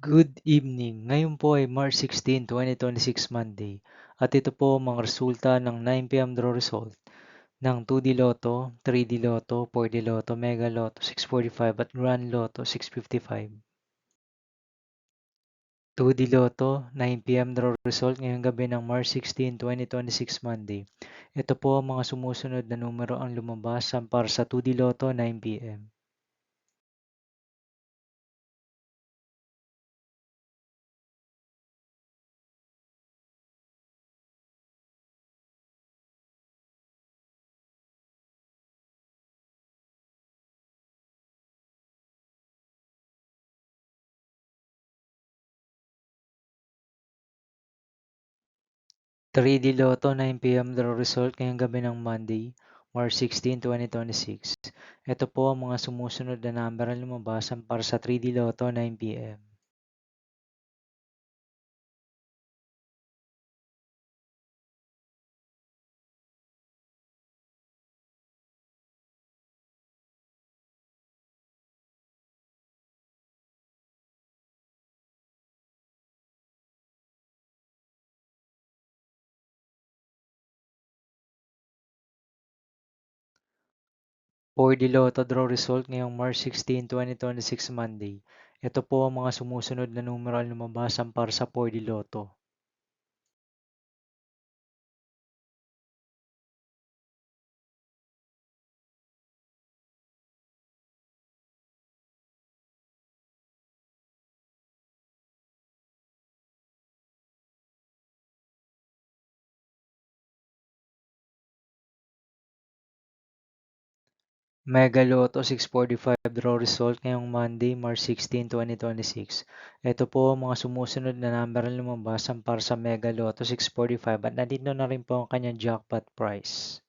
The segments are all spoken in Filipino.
Good evening. Ngayon po ay March 16, 2026 Monday at ito po ang mga resulta ng 9 PM draw result ng 2D Lotto, 3D Lotto, 4D Lotto, Mega Lotto 645 at Grand Lotto 655. 2D Lotto, 9 PM draw result ngayong gabi ng March 16, 2026 Monday. Ito po ang mga sumusunod na numero ang lumabas para sa 2D Lotto 9 PM. 3D Lotto 9 PM draw result ngayong gabi ng Monday, March 16, 2026. Ito po ang mga sumusunod na number ang lumabas para sa 3D Lotto 9 PM. 4D Lotto draw result ngayong March 16, 2026 Monday. Ito po ang mga sumusunod na numero ang lumabas para sa 4D Lotto. Mega Lotto 645 draw result ngayong Monday, March 16, 2026. Ito po ang mga sumusunod na number ang lumabas para sa Mega Lotto 645 at nandito na rin po ang kanyang jackpot price.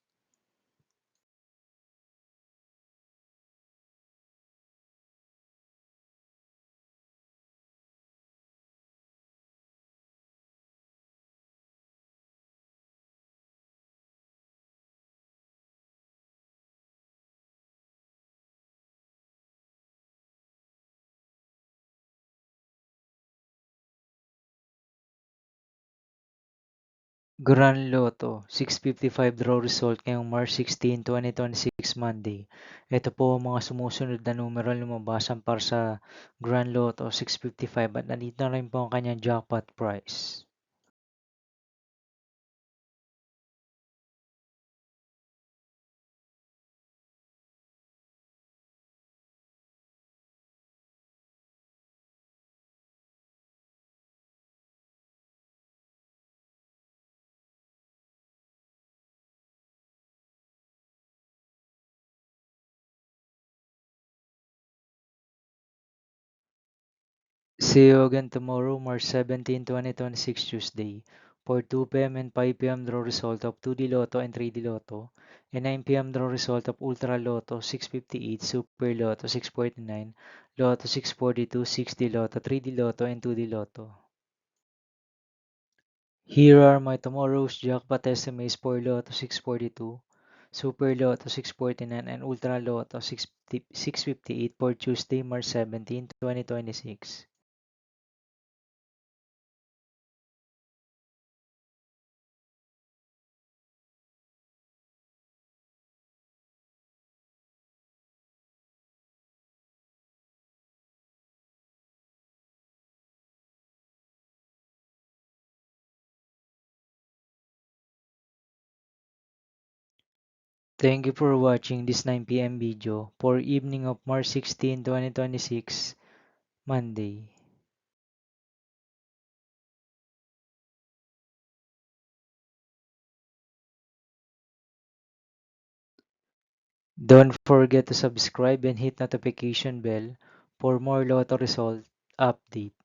Grand Lotto 655 draw result ngayong March 16, 2026 Monday. Ito po ang mga sumusunod na numero ang lumabas para sa Grand Lotto 655 at nandito na rin po ang kanyang jackpot price. See you again tomorrow, March 17, 2026 Tuesday for 2 PM and 5 PM draw result of 2D Lotto and 3D Lotto and 9 PM draw result of Ultra Lotto 658, Super Lotto 649, Lotto 642, 6D Lotto, 3D Lotto and 2D Lotto. Here are my tomorrow's jackpot estimates for Lotto 642, Super Lotto 649, and Ultra Lotto 658 for Tuesday, March 17, 2026. Thank you for watching this 9 PM video for evening of March 16, 2026, Monday. Don't forget to subscribe and hit notification bell for more Lotto result update.